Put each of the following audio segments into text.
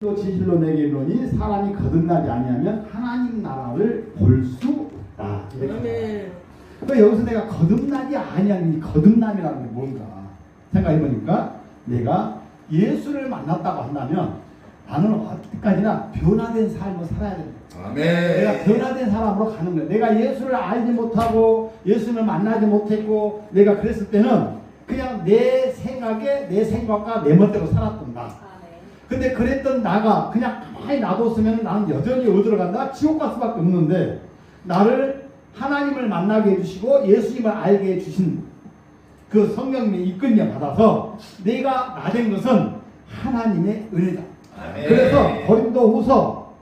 또 진실로 내게 이르노니 사람이 거듭나지 아니하면 하나님 나라를 볼 수 없다. 이렇게. 그러니까 여기서 내가 거듭나지 아니하니 거듭남이라는 게 뭔가 생각해 보니까 내가 예수를 만났다고 한다면 나는 어디까지나 변화된 삶을 살아야 됩니다. 아멘. 내가 변화된 사람으로 가는 거예요. 내가 예수를 알지 못하고 예수를 만나지 못했고 내가 그랬을 때는 그냥 내 생각에 내 생각과 내 멋대로 살았던 나. 근데 그랬던 나가 그냥 가만히 놔뒀으면 나는 여전히 어디로 간다? 지옥 갈 수밖에 없는데 나를 하나님을 만나게 해주시고 예수님을 알게 해주신 그 성령님의 이끌림 받아서 내가 나 된 것은 하나님의 은혜다. 아멘. 그래서 고린도후서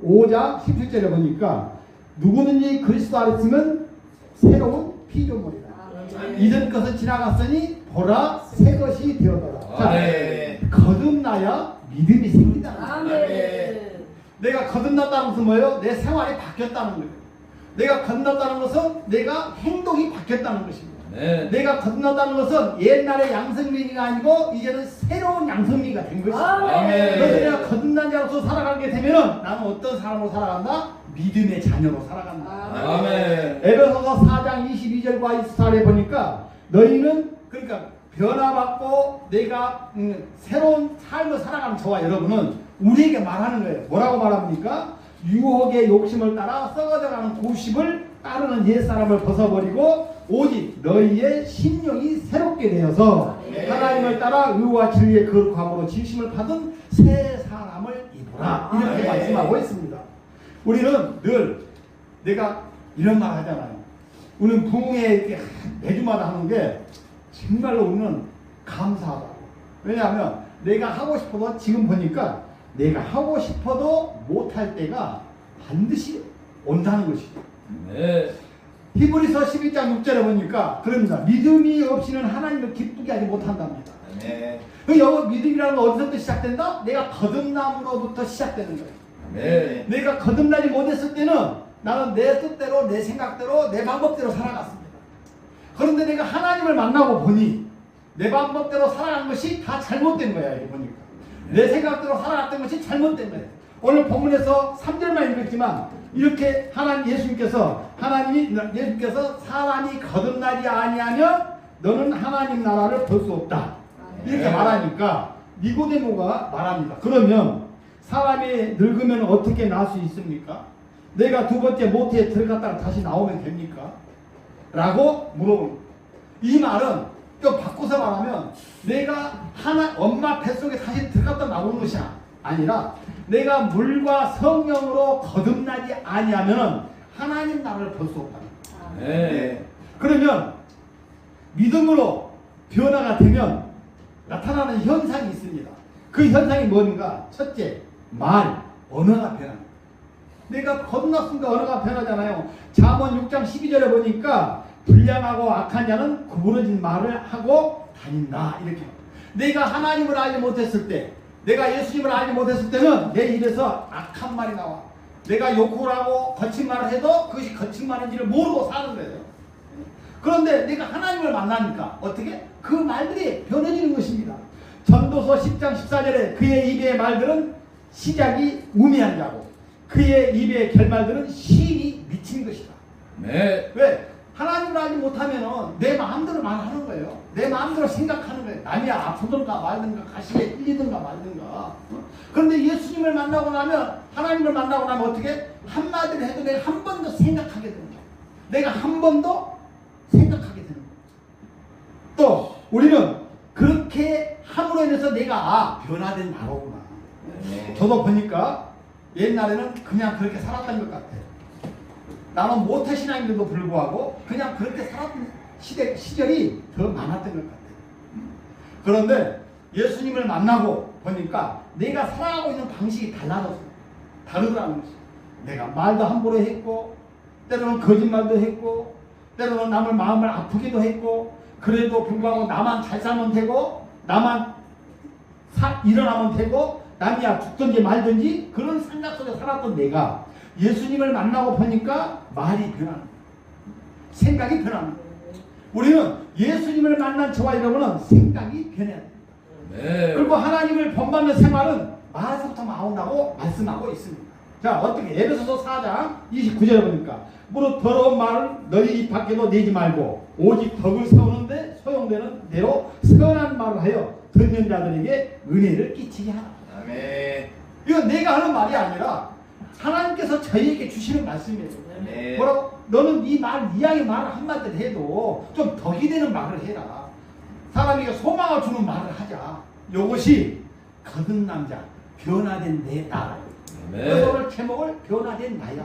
5장 17절에 보니까 누구든지 그리스도 안에 있으면 새로운 피조물이다. 이전 것은 지나갔으니 보라 새 것이 되었더라. 자, 거듭나야 믿음이 생긴다. 내가 거듭났다는 것은 뭐예요? 내 생활이 바뀌었다는 거예요. 내가 거듭났다는 것은 내가 행동이 바뀌었다는 것입니다. 내가 거듭났다는 것은 옛날의 양성민이가 아니고 이제는 새로운 양성민이가 된 것입니다. 그래서 내가 거듭난 자로서 살아가게 되면 나는 어떤 사람으로 살아간다? 믿음의 자녀로 살아간다. 에베소서 4장 22절과 24절에 보니까 너희는 그러니까 변화받고 내가 새로운 삶을 살아가는 저와 여러분은 우리에게 말하는 거예요. 뭐라고 말합니까? 유혹의 욕심을 따라 썩어져가는 고십을 따르는 옛사람을 벗어버리고 오직 너희의 심령이 새롭게 되어서 하나님을 따라 의와 진리의 거룩함으로 진심을 받은 새 사람을 입으라. 이렇게 말씀하고 있습니다. 우리는 늘 내가 이런 말 하잖아요. 우리는 부흥회 이렇게 매주마다 하는 게 정말로 우리는 감사하다고. 왜냐하면 내가 하고 싶어도 지금 보니까 내가 하고 싶어도 못할 때가 반드시 온다는 것이죠. 히브리서 12장 6절에 보니까 그럽니다. 믿음이 없이는 하나님을 기쁘게 하지 못한답니다. 그 여기 믿음이라는 건 어디서부터 시작된다? 내가 거듭남으로부터 시작되는 거예요. 내가 거듭나지 못했을 때는 나는 내 뜻대로 내 생각대로 내 방법대로 살아갔습니다. 그런데 내가 하나님을 만나고 보니 내 방법대로 살아간 것이 다 잘못된 거야. 이렇게 보니까 내 생각대로 살아갔던 것이 잘못된 거예요. 오늘 본문에서 3절만 읽었지만 이렇게 예수님께서 사람이 거듭나지 아니하면 너는 하나님 나라를 볼 수 없다. 이렇게 말하니까 니고데모가 말합니다. 그러면 사람이 늙으면 어떻게 날 수 있습니까? 내가 두 번째 모태에 들어갔다가 다시 나오면 됩니까? 라고 물어봅니다. 이 말은 좀 바꿔서 말하면 내가 엄마 뱃속에 다시 들어갔다 나오는 것이 아니라 내가 물과 성령으로 거듭나지 아니하면 하나님 나라를 볼 수 없다. 그러면 믿음으로 변화가 되면 나타나는 현상이 있습니다. 그 현상이 뭔가? 첫째, 언어가 변합니다. 내가 거듭났으니까 언어가 변하잖아요. 잠언 6장 12절에 보니까 불량하고 악한 자는 구부러진 말을 하고 다닌다. 이렇게. 내가 하나님을 알지 못했을 때, 내가 예수님을 알지 못했을 때는 내 입에서 악한 말이 나와. 내가 욕을 하고 거친 말을 해도 그것이 거친 말인지를 모르고 사는 거예요. 그런데 내가 하나님을 만나니까 어떻게? 그 말들이 변해지는 것입니다. 전도서 10장 14절에 그의 입의 말들은 시작이 우매한 자고 그의 입의 결말들은 신이 미친 것이다. 왜? 하나님을 알지 못하면 내 마음대로 말하는 거예요. 내 마음대로 생각하는 거예요. 남이 아프든가 말든가 가시에 끌리든가 말든가. 그런데 예수님을 만나고 나면 하나님을 만나고 나면 어떻게? 한마디를 해도 내가 한 번 더 생각하게 되는 거예요. 내가 한 번 더 생각하게 되는 거예요. 또 우리는 그렇게 함으로 인해서 내가 변화된 나로구나. 저도 보니까 옛날에는 그냥 그렇게 살았던 것 같아요. 나는 모태신앙인데도 불구하고 그냥 그렇게 살았던 시절이 더 많았던 것 같아요. 그런데 예수님을 만나고 보니까 내가 살아가고 있는 방식이 다르더라는 것이. 내가 말도 함부로 했고 때로는 거짓말도 했고 때로는 남의 마음을 아프기도 했고 그래도 불구하고 나만 잘 살면 되고 나만 일어나면 되고 남이야 죽든지 말든지 그런 생각 속에 살았던 내가 예수님을 만나고 보니까 말이 변하는 거예요. 생각이 변하는 거예요. 우리는 예수님을 만난 저와 여러분은 생각이 변해야 돼요. 그리고 하나님을 본받는 생활은 말에서부터 나온다고 말씀하고 있습니다. 자, 어떻게 에베소서 4장 29절에 보니까 무릇 더러운 말을 너희 입 밖에도 내지 말고 오직 덕을 세우는데 소용되는 대로 선한 말을 하여 듣는 자들에게 은혜를 끼치게 하라. 아멘. 이건 내가 하는 말이 아니라 하나님께서 저희에게 주시는 말씀이에요. 아멘. 뭐라고? 너는 이 말, 이야기 말을 한마디 해도 좀 덕이 되는 말을 해라. 사람에게 소망을 주는 말을 하자. 이것이 거듭 남자, 변화된 내 나. 그래서 오늘 제목을 변화된 나야.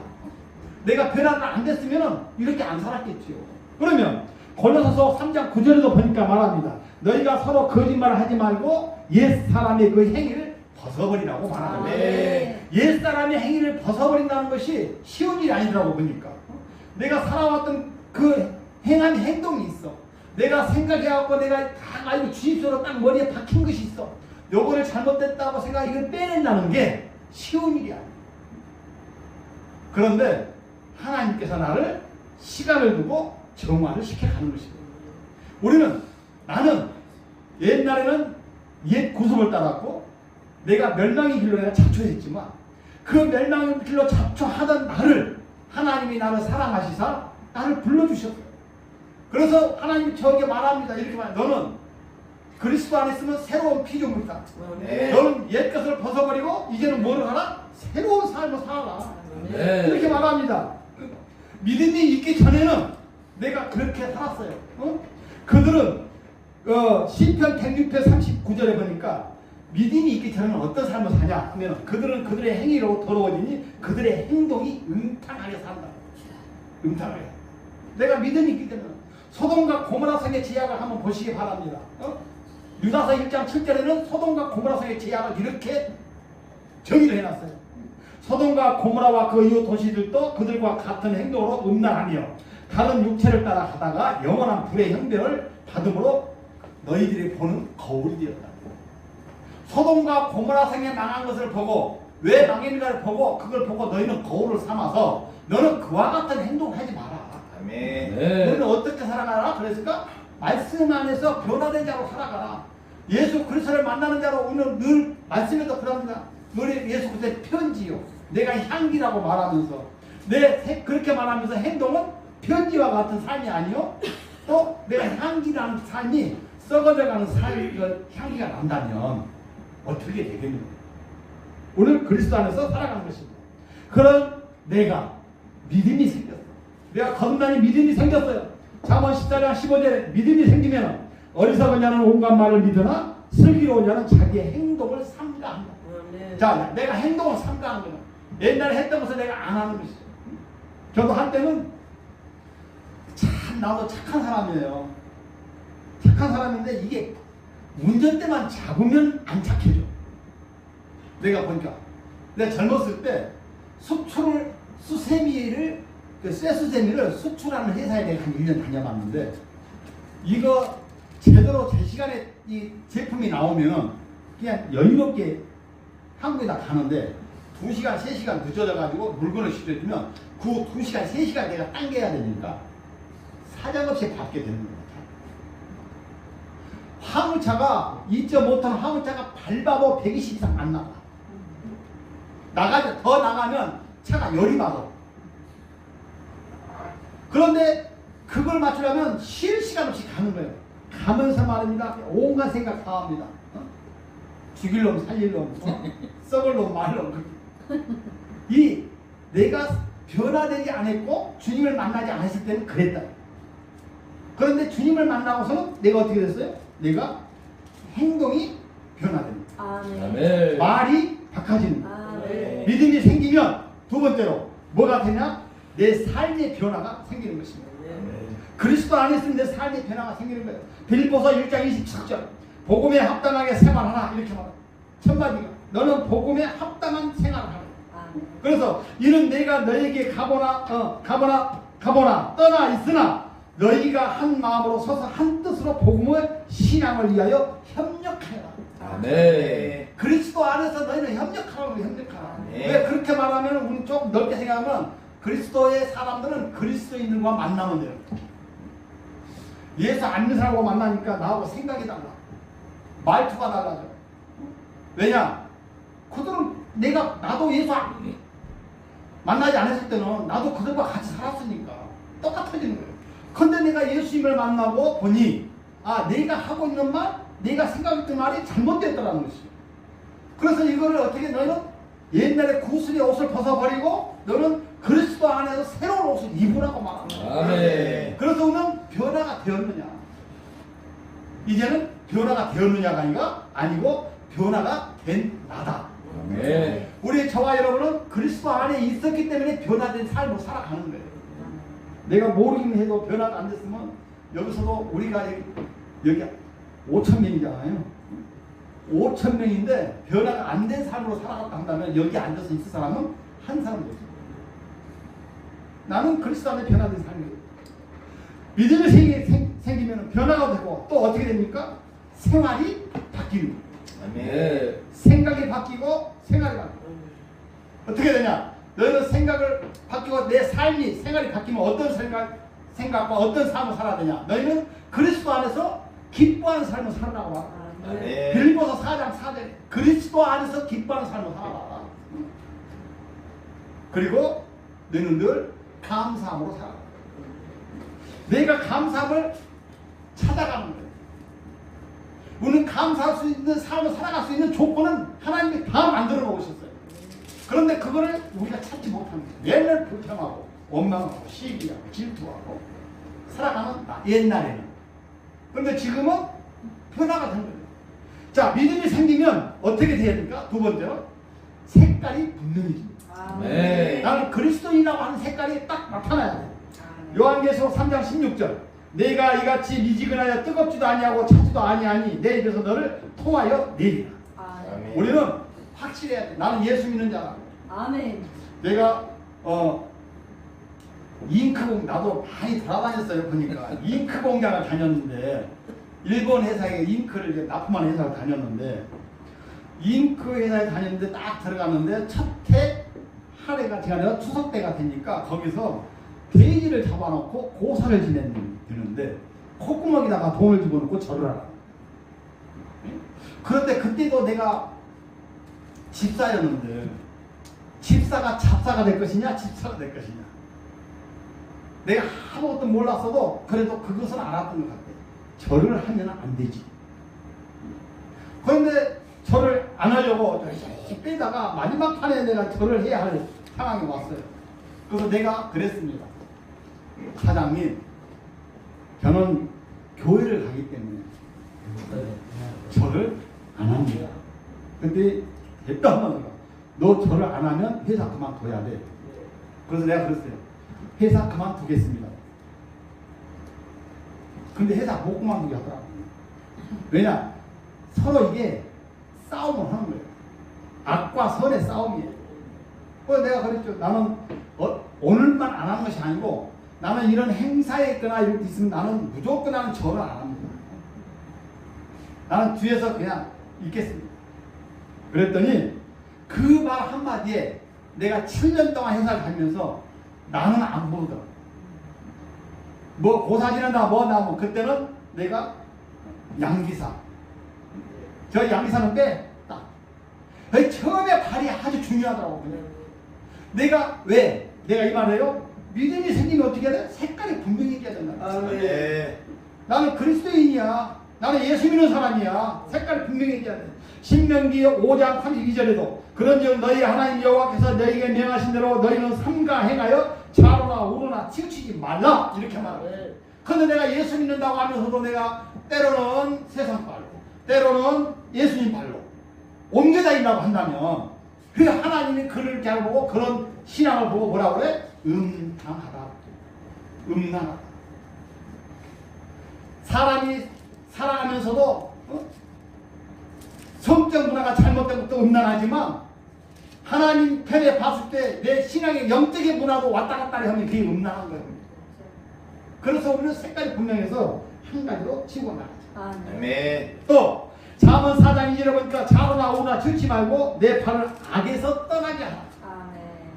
내가 변화가 안 됐으면 이렇게 안 살았겠지요. 그러면 골로새서 3장 9절에도 보니까 말합니다. 너희가 서로 거짓말을 하지 말고 옛 사람의 그 행위를 벗어버리라고 말합니다. 옛 사람의 행위를 벗어버린다는 것이 쉬운 일이 아니라고 보니까 내가 살아왔던 그 행한 행동이 있어. 내가 생각해갖고 내가 다 알고 주입수로 딱 머리에 박힌 것이 있어. 요거를 잘못됐다고 생각해 이걸 빼낸다는 게 쉬운 일이 아니야. 그런데 하나님께서 나를 시간을 두고 정화를 시켜가는 것입니다. 우리는 나는 옛날에는 옛 구습을 따랐고 내가 멸망의 길로 내가 자초했지만 그 멸망의 길로 자초하던 나를 하나님이 나를 사랑하시사 나를 불러주셨어요. 그래서 하나님이 저에게 말합니다. 이렇게 말해요. 너는 그리스도 안에 있으면 새로운 피조물이다. 너는 옛 것을 벗어버리고 이제는 뭐를 하라? 새로운 삶을 살아라. 이렇게 말합니다. 믿음이 있기 전에는 내가 그렇게 살았어요. 그들은 시편 106편 39절에 보니까 믿음이 있기 전에는 어떤 삶을 사냐 하면 그들은 그들의 행위로 더러워지니 그들의 행동이 음탕하게 산다. 음탕하게. 내가 믿음이 있기 때문에 소돔과 고모라 성의 제약을 한번 보시기 바랍니다. 유다서 1장 7절에는 소돔과 고모라 성의 제약을 이렇게 정의를 해놨어요. 소돔과 고모라와 그 이후 도시들도 그들과 같은 행동으로 음란하며 다른 육체를 따라 하다가 영원한 불의 형벌을 받음으로 너희들이 보는 거울이 되었다. 소돔과 고모라 성에 망한 것을 보고 왜 망했는가를 보고 그걸 보고 너희는 거울을 삼아서 너는 그와 같은 행동을 하지 마라. 아멘. 너희는 어떻게 살아가라? 그랬을까? 말씀 안에서 변화된 자로 살아가라. 예수 그리스도를 만나는 자로 우리는 늘 말씀에도 그럽니다. 너희 예수 그리스도의 편지요. 내가 향기라고 말하면서 그렇게 말하면서 행동은 편지와 같은 삶이 아니요. 또 내가 향기라는 삶이 썩어져가는 향기가 난다면 어떻게 되겠느냐. 오늘 그리스도 안에서 살아가는 것입니다. 그런 내가 믿음이 생겼어. 내가 거듭나니 믿음이 생겼어요. 잠언 14장 15절에 믿음이 생기면 어리석은 자는 온갖 말을 믿으나 슬기로운 자는 자기의 행동을 삼가한다. 자, 내가 행동을 삼가한 거야. 옛날에 했던 것을 내가 안 하는 것이죠. 저도 한때는 참 나도 착한 사람이에요. 착한 사람인데 이게 운전대만 잡으면 안 착해져. 내가 보니까 내가 젊었을 때 수세미를 쇠수세미를 수출하는 회사에 내가 한 1년 다녀봤는데 이거 제대로 제 시간에 이 제품이 나오면 그냥 여유롭게 한국에다 가는데 2시간, 3시간 늦어져가지고 물건을 실어주면 그 2시간, 3시간 내가 당겨야 되니까 사정없이 받게 되는 거예요. 화물차가 2.5톤 화물차가 밟아도 120 이상 안 나가. 더 나가면 차가 열이 받아. 그런데 그걸 맞추려면 쉴 시간 없이 가는 거예요. 가면서 말입니다. 온갖 생각 다 합니다. 죽일 놈, 살릴 놈, 썩을 놈, 말 놈. 이 내가 변화되지 않았고 주님을 만나지 않았을 때는 그랬다. 그런데 주님을 만나고서는 내가 어떻게 됐어요? 내가 행동이 변화됩니다. 아멘. 말이 바꿔집니다. 믿음이 생기면 두 번째로 뭐가 되냐? 내 삶의 변화가 생기는 것입니다. 그리스도 안에 있으면 내 삶의 변화가 생기는 거예요. 빌립보서 1장 27절 복음에 합당하게 생활하라 이렇게 말합니다. 첫 마디가 너는 복음에 합당한 생활을 하라. 그래서 이는 내가 너에게 가보나 떠나 있으나 너희가 한 마음으로 서서 한 뜻으로 복음의 신앙을 위하여 협력하여라. 아멘. 그리스도 안에서 너희는 협력하라고 협력하라. 왜 그렇게 말하면 우리 좀 넓게 생각하면 그리스도의 사람들은 그리스도인들과 만나면 돼요. 예수 안 믿는 사람하고 만나니까 나하고 생각이 달라. 말투가 달라져. 왜냐? 그들은 나도 예수 만나지 않았을 때는 나도 그들과 같이 살았으니까 똑같아지는 거예요. 근데 내가 예수님을 만나고 보니 내가 하고 있는 말, 내가 생각했던 말이 잘못됐더라는 것이죠. 그래서 이거를 어떻게 너는 옛날에 구슬의 옷을 벗어버리고 너는 그리스도 안에서 새로운 옷을 입으라고 말하는 거예요. 아멘. 그래서 너는 변화가 되었느냐? 이제는 변화가 되었느냐가 아니고 변화가 된 나다. 아멘. 우리 저와 여러분은 그리스도 안에 있었기 때문에 변화된 삶을 살아가는 거예요. 내가 모르긴 해도 변화가 안 됐으면 여기서도 우리가 여기 5,000명이잖아요. 5,000명인데 변화가 안 된 삶으로 살아갔다 한다면 여기 앉아서 있을 사람은 한 사람도 없어요. 나는 그리스도 안에 변화된 삶이에요. 믿음이 생기면 변화가 되고 또 어떻게 됩니까? 생활이 바뀌는 거예요. 아멘. 생각이 바뀌고 생활이 바뀌고 어떻게 되냐? 너는 생각을 바뀌고 내 삶이 생활이 바뀌면 어떤 생각과 어떤 삶을 살아야 되냐? 너희는 그리스도 안에서 기뻐하는 삶을 살아라고 와. 아멘. 빌립보서 4장 4절에 그리스도 안에서 기뻐하는 삶을 살아라. 그리고 너희는 늘 감사함으로 살아라. 내가 감사함을 찾아가는 거예요. 우리는 감사할 수 있는 삶을 살아갈 수 있는 조건은 하나님이 다 만들어 놓으셨어요. 그런데 그거를 우리가 찾지 못합니다. 맨날 불평하고 원망하고 시기하고 질투하고 살아가는 옛날에는. 그런데 지금은 변화가 된 거예요. 자, 믿음이 생기면 어떻게 돼야 됩니까? 두 번째로 색깔이 분명해집니다. 네. 나는 그리스도인이라고 하는 색깔이 딱 나타나야 돼요. 요한계시록 3장 16절 내가 이같이 미지근하여 뜨겁지도 아니하고 차지도 아니하니 내 입에서 너를 통하여 내리라. 아멘. 우리는 확실해야 돼. 나는 예수 믿는 자라. 아멘. 내가 잉크 나도 많이 돌아다녔어요. 보니까 잉크 공장을 다녔는데 일본 회사에 잉크를 이제 납품하는 회사를 다녔는데 잉크 회사에 다녔는데 딱 들어갔는데 첫해 한 해가 제가 추석 때가 되니까 거기서 돼지를 잡아놓고 고사를 지내는데 콧구멍에다가 돈을 집어넣고 절을 하라. 그런데 그때도 내가 집사였는데 집사가 잡사가 될 것이냐 집사가 될 것이냐 내가 아무것도 몰랐어도 그래도 그것은 알았던 것 같아. 절을 하면 안 되지. 그런데 절을 안 하려고 열심히 빼다가 마지막 판에 내가 절을 해야 할 상황이 왔어요. 그래서 내가 그랬습니다. 사장님, 저는 교회를 가기 때문에 절을 안 합니다. 근데 됐다 하면 너 절을 안 하면 회사 그만둬야 돼. 그래서 내가 그랬어요. 회사 그만두겠습니다. 근데 회사 못 그만두게 하더라고요. 왜냐? 서로 이게 싸움을 하는 거예요. 악과 선의 싸움이에요. 그래서 내가 그랬죠. 나는 오늘만 안 한 것이 아니고 나는 이런 행사에 있거나 이런 게 있으면 나는 무조건 나는 절을 안 합니다. 나는 뒤에서 그냥 있겠습니다. 그랬더니 그 말 한마디에 내가 7년 동안 행사를 다니면서 나는 안 부르더라고. 뭐 고사 지낸다 뭐 나면 그때는 내가 양기사. 저 양기사는 빼. 딱. 처음에 발이 아주 중요하더라고. 내가 왜? 내가 이 말해요. 믿음이 생기면 어떻게 해야 돼? 색깔이 분명해져야 된다. 아멘. 나는 그리스도인이야. 나는 예수 믿는 사람이야. 색깔이 분명해져야 돼. 신명기 5장 32절에도 그런즉 너희 하나님 여호와께서 너희에게 명하신 대로 너희는 삼가 행하여 좌로나 우로나 치우치지 말라 이렇게 말해. 그런데 내가 예수 믿는다고 하면서도 내가 때로는 세상 발로 때로는 예수님 발로 옮겨 다닌다고 한다면 그 하나님이 그를 잘 보고 그런 신앙을 보고 뭐라고 그래? 음탕하다. 음란하다. 사람이 살아가면서도 성적 문화가 잘못된 것도 음란하지만 하나님 편에 봤을 때 내 신앙의 영적인 문화도 왔다 갔다 하면 그게 음란한 거예요. 그래서 우리는 색깔이 분명해서 한 가지로 치고 나가죠. 아멘. 또 잠언 4장 2절에 보니까 좌로나 우로나 치우치 말고 내 발을 악에서 떠나게 하라.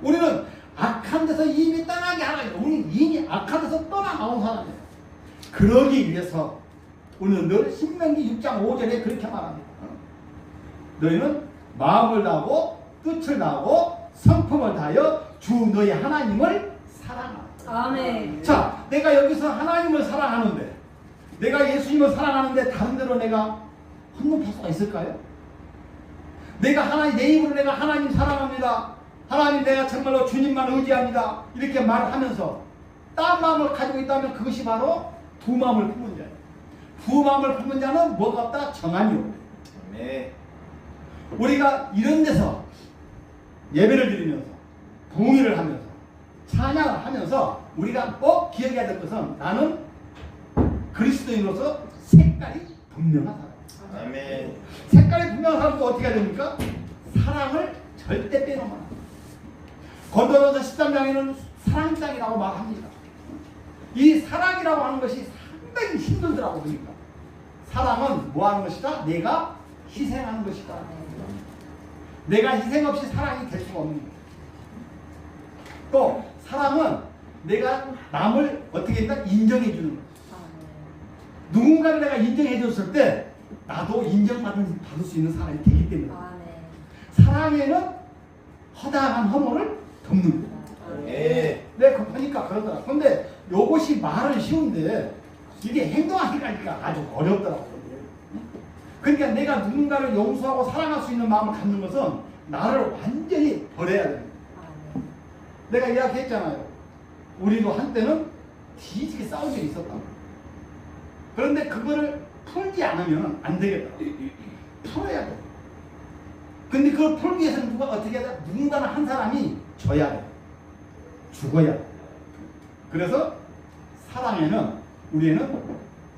우리는 악한 데서 이미 떠나게 하라. 우리는 이미 악한 데서 떠나가온 사람이에요. 그러기 위해서 우리는 늘 신명기 6장 5절에 그렇게 말합니다. 너희는 마음을 다하고 뜻을 다하고 성품을 다하여 주 너희 하나님을 사랑하라. 아멘. 자, 내가 여기서 하나님을 사랑하는데, 내가 예수님을 사랑하는데 다른 데로 내가 혼돈할 수가 있을까요? 내가 하나님, 내 입으로 내가 하나님 사랑합니다, 하나님 내가 정말로 주님만 의지합니다, 이렇게 말하면서 딴 마음을 가지고 있다면 그것이 바로 두 마음을 품은 자예요. 두 마음을 품은 자는 뭐가 없다? 정함이 없다. 아멘. 우리가 이런 데서 예배를 드리면서 봉의를 하면서 찬양을 하면서 우리가 꼭 기억해야 될 것은 나는 그리스도인으로서 색깔이 분명한 사람. 아멘. 색깔이 분명한 사람도 어떻게 해야 됩니까? 사랑을 절대 빼놓으면 안 돼요. 고린도전서 13장에는 사랑장이라고 말합니다. 이 사랑이라고 하는 것이 상당히 힘들더라고. 그러니까 사랑은 뭐 하는 것이다? 내가 희생하는 것이다. 내가 희생 없이 사랑이 될 수가 없는 거예요. 또 사랑은 내가 남을 어떻게 했다? 인정해 주는 거예요. 누군가를 내가 인정해 줬을 때 나도 받을 수 있는 사람이 되기 때문에 사랑에는 허다한 허물을 덮는 거예요. 예. 네, 그러니까 그러더라. 근데 요것이 말은 쉬운데 이게 행동하기가 아주 어렵더라고요. 그러니까 내가 누군가를 용서하고 사랑할 수 있는 마음을 갖는 것은 나를 완전히 버려야 됩니다. 내가 이야기했잖아요. 우리도 한때는 뒤지게 싸운 적이 있었다고. 그런데 그거를 풀지 않으면 안 되겠다. 풀어야 돼. 근데 그걸 풀기 위해서는 누가 어떻게 해야 돼? 누군가는 한 사람이 져야 돼. 죽어야 돼. 그래서 사랑에는 우리에는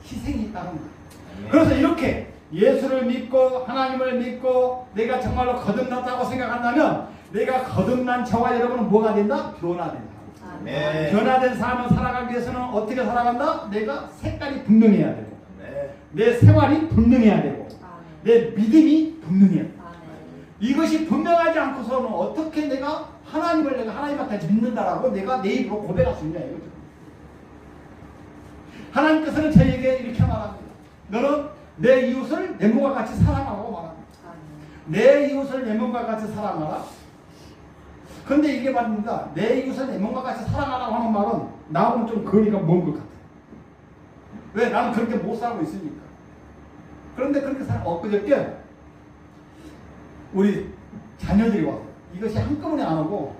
희생이 있다는 거야. 그래서 이렇게 예수를 믿고 하나님을 믿고 내가 정말로 거듭났다고 생각한다면 내가 거듭난 저와 여러분은 뭐가 된다? 변화된다. 아멘. 변화된 삶을 살아가기 위해서는 어떻게 살아간다? 내가 색깔이 분명해야 되고 네. 내 생활이 분명해야 되고 내 믿음이 분명해야 되고 이것이 분명하지 않고서는 어떻게 내가 하나님한테 믿는다라고 내가 내 입으로 고백할 수 있냐 이거죠. 하나님께서는 저에게 이렇게 말합니다. 너는 내 이웃을 내 몸과 같이 사랑하라고 말합니다. 내 이웃을 내 몸과 같이 사랑하라. 근데 이게 말입니다. 내 이웃을 내 몸과 같이 사랑하라고 하는 말은 나하고는 좀 거리가 먼 것 같아요. 왜? 나는 그렇게 못 살고 있으니까. 그런데 그렇게 엊그저께 우리 자녀들이 와서 이것이 한꺼번에 안 오고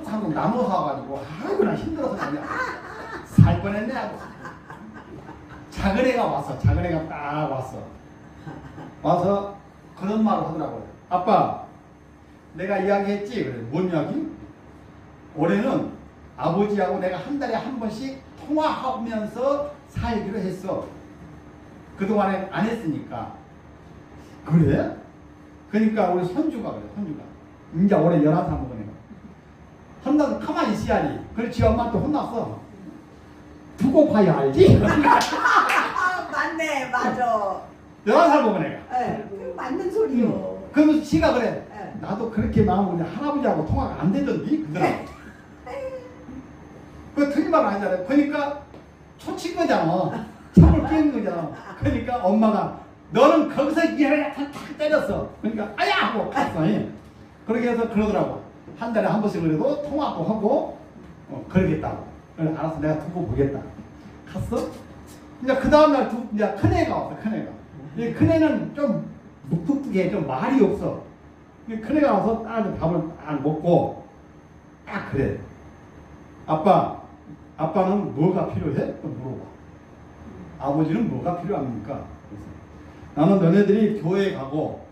하루 나눠서 와가지고 아이고 나 힘들어서 그냥 살 뻔했네 하고 작은 애가 왔어. 작은 애가 딱 와서 그런 말을 하더라고요. 아빠 내가 이야기했지? 그래. 뭔 이야기? 올해는 아버지하고 내가 한 달에 한 번씩 통화하면서 살기로 했어. 그동안에 안 했으니까. 그래? 그러니까 우리 손주가 그래. 손주가 이제 올해 11살 먹은 애가 혼나서 가만히 있어야지. 그렇지 엄마한테 혼났어. 두고 봐야 알지? 맞네, 맞아. 11살 먹은 애가. 그 맞는 소리요. 그러면서 지가 그래. 네. 나도 그렇게 마음은 할아버지하고 통화가 안 되던디? 그래. 그 틀린 말 아니잖아요. 그러니까 초친 거잖아. 참을 끼는 거잖아. 그러니까 엄마가 너는 거기서 이해를 탁 때렸어. 그러니까 아야 하고 갔어. 그렇게 해서 그러더라고. 한 달에 한 번씩 그래도 통화도 하고 그러겠다고. 그래 알았어. 내가 두고 보겠다. 갔어. 이제 그 다음날 이제 큰애가 왔어. 큰애가. 이 큰애는 좀 묵뚝뚝해. 좀 말이 없어. 큰애가 와서 딱 밥을 딱 먹고 딱 그래. 아빠는 뭐가 필요해? 또 물어봐. 아버지는 뭐가 필요합니까? 그래서 나는 너네들이 교회에 가고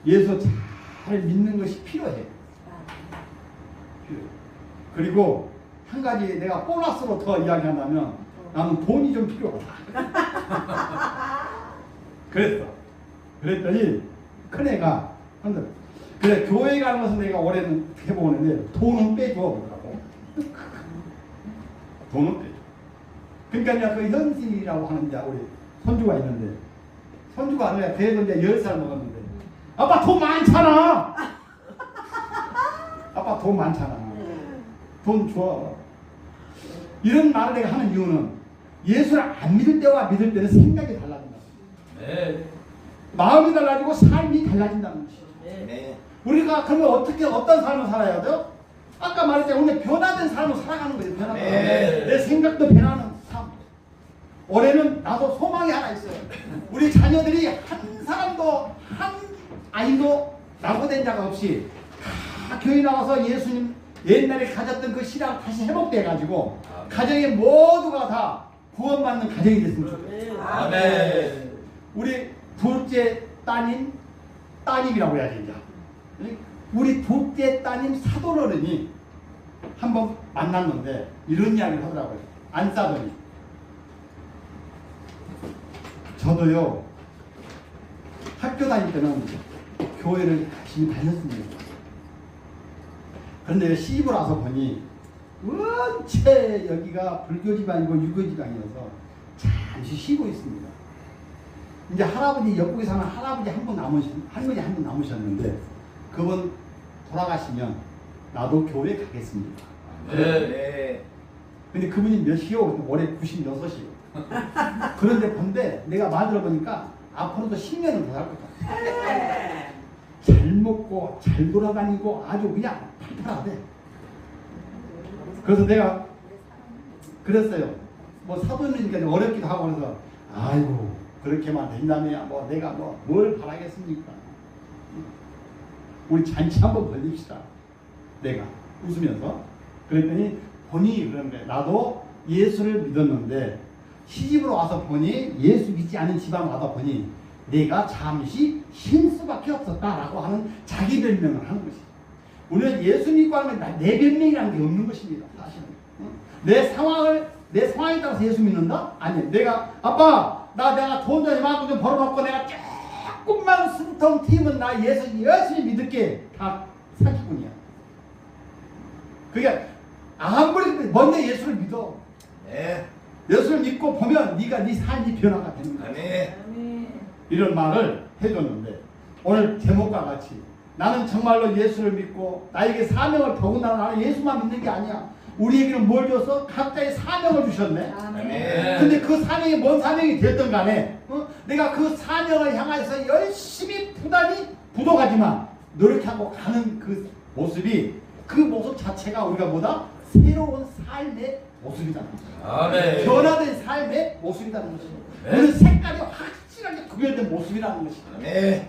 예수 잘 믿는 것이 필요해. 그리고 한 가지 내가 보너스로 더 이야기한다면 나는 돈이 좀 필요하다. 그랬더니 큰애가 그래 교회 가는 것은 내가 올해는 해보는데 돈은 빼줘 그러더라고. 돈은 빼줘. 그러니까 이제 그 현실이라고 하는 이제 우리 손주가 있는데 손주가 아니라 그래도 이제 10살 먹었는데 아빠 돈 많잖아. 아빠 돈 많잖아. 돈 줘. 이런 말을 내가 하는 이유는 예수를 안 믿을 때와 믿을 때는 생각이 달라진다. 네. 마음이 달라지고 삶이 달라진다는 것이죠. 아멘. 우리가 그러면 어떻게 어떤 삶을 살아야 돼요? 아까 말했잖아요. 우리 변화된 삶을 살아가는 거예요. 변화된 삶. 네. 내 생각도 변하는 삶. 올해는 나도 소망이 하나 있어요. 우리 자녀들이 한 사람도 한 아이도 낙오된 자가 없이 다 교회 나와서 예수님 옛날에 가졌던 그 신앙 다시 회복돼 가지고 가정의 모두가 다 구원받는 가정이 됐으면 좋겠어요. 아멘. 우리 둘째 따님이라고 해야지 이제. 우리 둘째 따님 사돈어른이 한번 만났는데 이런 이야기를 하더라고요. 안 싸더니 저도요 학교 다닐 때는 교회를 열심히 다녔습니다. 그런데 시집을 와서 보니 원체 여기가 불교 집안이고 유교 집안이어서 잠시 쉬고 있습니다. 이제 할아버지 옆국에 사는 할아버지 한 분 할머니 한 분 남으셨는데 그분 돌아가시면 나도 교회 가겠습니다. 네. 근데 그분이 몇이요? 올해 96이요. 그런데 본데 내가 말 들어보니까 앞으로도 10년은 더 살 것 같아. 잘 먹고 잘 돌아다니고 아주 그냥 팔팔하대. 그래서 내가 그랬어요. 뭐 사돈이니까 어렵기도 하고 그래서 아이고 그렇게만 된다면 뭐 내가 뭐 뭘 바라겠습니까? 우리 잔치 한번 벌립시다. 내가 웃으면서 그랬더니 본인이 그런 거예요. 나도 예수를 믿었는데 시집으로 와서 보니 예수 믿지 않은 집안 와서 보니 내가 잠시 쉴 수밖에 없었다라고 하는 자기 변명을 하는 것이죠. 우리는 예수 믿고 하는 건 내 변명이라는 게 없는 것입니다. 사실은 내 상황에 따라서 예수 믿는다? 아니, 내가 아빠 내가 돈 좀 이만큼 좀 벌어먹고 내가 조금만 숨통 튀면 나 예수 열심히 믿을게. 다 사기꾼이야. 그게 아무리 먼저 예수를 믿어. 네. 예수를 믿고 보면 네 삶이 변화가 되는 거야. 아멘. 이런 말을 해줬는데 오늘 제목과 같이 나는 정말로 예수를 믿고 나에게 사명을 더군다나 나는 예수만 믿는 게 아니야. 우리에게는 뭘 줬어? 각자의 사명을 주셨네. 아멘. 근데 그 사명이 뭔 사명이 됐든 간에 내가 그 사명을 향해서 열심히 부족하지만 노력하고 가는 그 모습이 그 모습 자체가 우리가 뭐다? 새로운 삶의 모습이라는 거죠. 아멘. 변화된 삶의 모습이라는 것이죠. 네. 우리 색깔이 확실하게 구별된 모습이라는 것이죠. 아멘.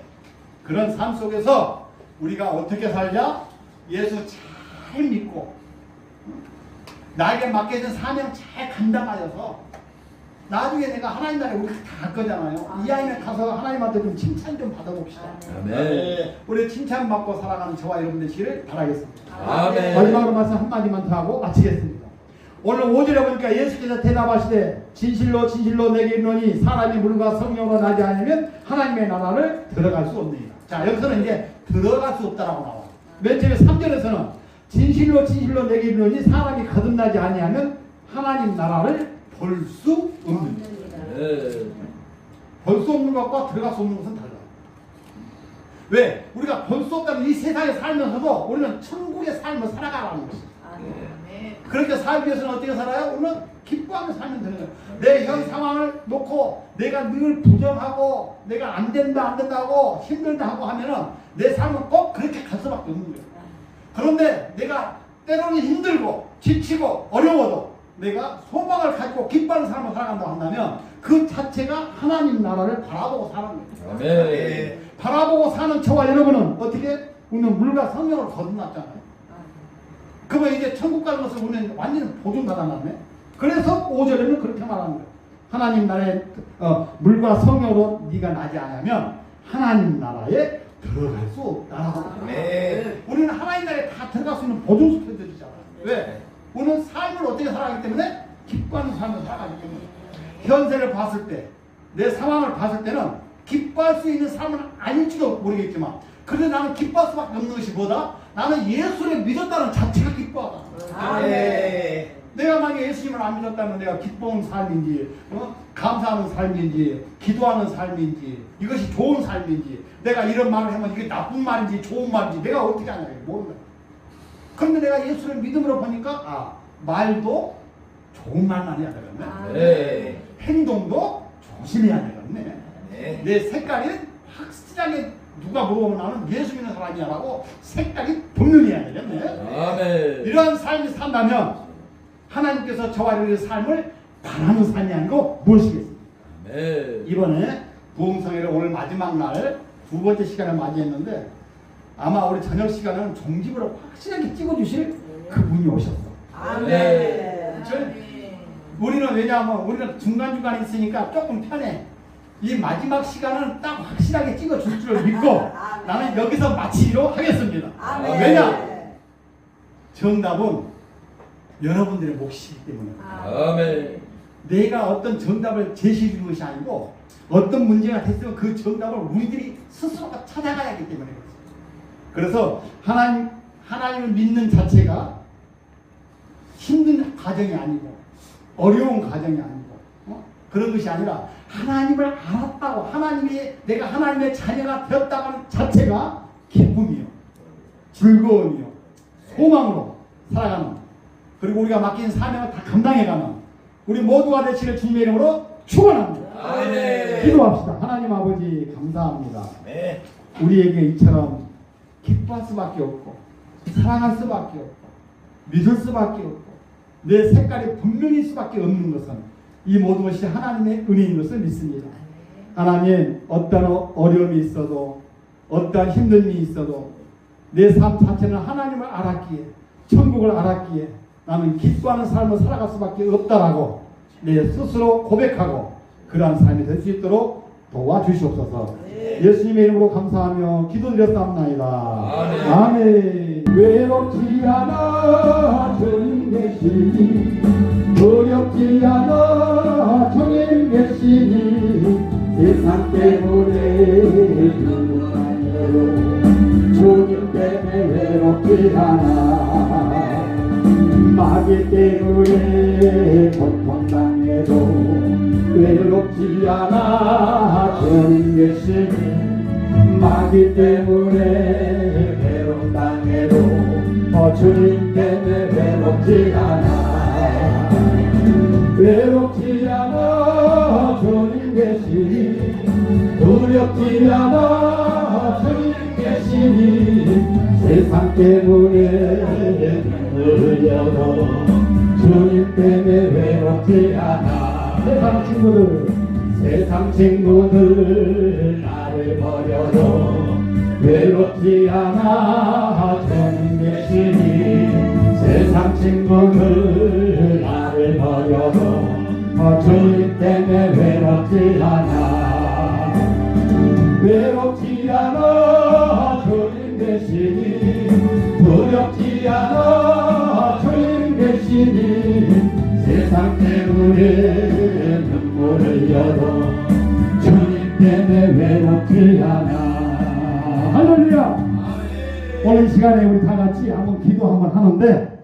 그런 삶 속에서 우리가 어떻게 살자? 예수 잘 믿고 나에게 맡겨진 사명 잘 감당하여서 나중에 내가 하나님 나라에 우리 다 갈 거잖아요. 이 아이는 가서 하나님한테 좀 칭찬 좀 받아봅시다. 아멘. 우리 칭찬 받고 살아가는 저와 여러분 되시기를 바라겠습니다. 아멘. 마지막으로 말씀 한마디만 더 하고 마치겠습니다. 오늘 5절에 보니까 예수께서 대답하시되 진실로 진실로 내게 이르노니 사람이 물과 성령으로 나지 않으면 하나님의 나라를 들어갈 수 없느니라. 자, 여기서는 이제 들어갈 수 없다라고 나와요. 맨 처음에 3절에서는 진실로 진실로 내게 이르노니 사람이 거듭나지 아니하면 하나님 나라를 볼 수 없느니라. 볼 수 없는 것과 들어갈 수 없는 것은 달라요. 왜? 우리가 볼 수 없다는 이 세상에 살면서도 우리는 천국의 삶을 살아가라는 것이죠. 그렇게 살기 위해서는 어떻게 살아요? 우리는 기뻐하며 살면 되는 거예요. 내 현 상황을 놓고 내가 늘 부정하고 내가 안 된다고 힘들다 하고 하면은 내 삶은 꼭 그렇게 갈 수밖에 없는 거예요. 그런데 내가 때로는 힘들고 지치고 어려워도 내가 소망을 가지고 기뻐하는 삶을 살아간다고 한다면 그 자체가 하나님 나라를 바라보고 사는 거예요. 아멘. 바라보고 사는 저와 여러분은 어떻게? 우리는 물과 성령을 거듭났잖아요. 그러면 이제 천국 가는 것을 우리는 완전히 보증받아놨네. 그래서 5절에는 그렇게 말하는 거예요. 하나님 나라에 물과 성령으로 네가 나지 않으면 하나님 나라에 들어갈 수 없다. 네. 우리는 하나님 나라에 다 들어갈 수 있는 보증수표들이잖아요. 왜? 우리는 삶을 어떻게 살아가기 때문에 기뻐하는 삶을 살아가기 때문에 현세를 봤을 때 내 상황을 봤을 때는 기뻐할 수 있는 삶은 아닐지도 모르겠지만 그런데 나는 기뻐할 수밖에 없는 것이 뭐다? 나는 예수를 믿었다는 자체가 기뻐하다. 아멘. 내가 만약에 예수님을 안 믿었다면 내가 기뻐하는 삶인지 감사하는 삶인지 기도하는 삶인지 이것이 좋은 삶인지 내가 이런 말을 하면 이게 나쁜 말인지 좋은 말인지 내가 어떻게 하냐 모른다. 그런데 내가 예수를 믿음으로 보니까 말도 좋은 말만 해야 되겠네. 네. 행동도 조심해야 되겠네. 네. 내 색깔이 확실하게 누가 물어보면 나는 예수 믿는 사람이야라고 색깔이 분명해야 되겠네. 아멘. 이러한 삶이 산다면 하나님께서 저와 여러분의 삶을 바라는 삶이 아니고 무엇이겠습니까? 아멘. 이번에 부흥성회를 오늘 마지막 날 두 번째 시간을 맞이했는데 아마 우리 저녁 시간은 종집으로 확실하게 찍어주실 그분이 오셨어. 아멘. 우리는 왜냐하면 우리는 중간중간에 있으니까 조금 편해. 이 마지막 시간은 딱 확실하게 찍어줄 줄 믿고 아멘. 나는 여기서 마치기로 하겠습니다. 아멘. 왜냐? 정답은 여러분들의 몫이기 때문에. 아멘. 내가 어떤 정답을 제시해 주는 것이 아니고 어떤 문제가 됐으면 그 정답을 우리들이 스스로가 찾아가야 하기 때문에 그렇습니다. 그래서 하나님을 믿는 자체가 힘든 과정이 아니고 어려운 과정이 아니고 그런 것이 아니라 하나님을 알았다고 내가 하나님의 자녀가 되었다고 하는 자체가 기쁨이요 즐거움이요 소망으로 살아가는 그리고 우리가 맡긴 사명을 다 감당해가는 우리 모두가 되시길 주님의 이름으로 축원합니다. 아멘. 기도합시다. 하나님 아버지 감사합니다. 네. 우리에게 이처럼 기뻐할 수밖에 없고 사랑할 수밖에 없고 믿을 수밖에 없고 내 색깔이 분명히 수밖에 없는 것은 이 모든 것이 하나님의 은혜인 것을 믿습니다. 하나님 어떤 어려움이 있어도 어떤 힘든 일이 있어도 내 삶 자체는 하나님을 알았기에 천국을 알았기에 나는 기뻐하는 삶을 살아갈 수밖에 없다라고 내 스스로 고백하고 그러한 삶이 될 수 있도록 도와주시옵소서. 예수님의 이름으로 감사하며 기도드렸사옵나이다. 아멘. 외롭지 않아 주님 계시니 두렵지 않아 주님 계시니 세상 때문에 눈물로 주님 때문에 외롭지 않아 마귀 때문에 고통당해도 외롭지 않아 주님 계시니 마귀 때문에 괴롭당해도 주님 때문에 외롭지 않아 외롭지 않아 주님 계시니 두렵지 않아 주님 계시니 세상 때문에 흘려도 주님 때문에 외롭지 않아 세상 친구들 나를 버려도 외롭지 않아 주님 계시니 세상 친구들 나를 버려도 주님 때문에 외롭지 않아 외롭지 않아 주님 계시니 두렵지 않아 주님 계시니 세상 때문에 눈물을 흘려도 주님 때문에 외롭지 않아 할렐루야. 오늘 이 시간에 우리 다 같이 한번 기도 한번 하는데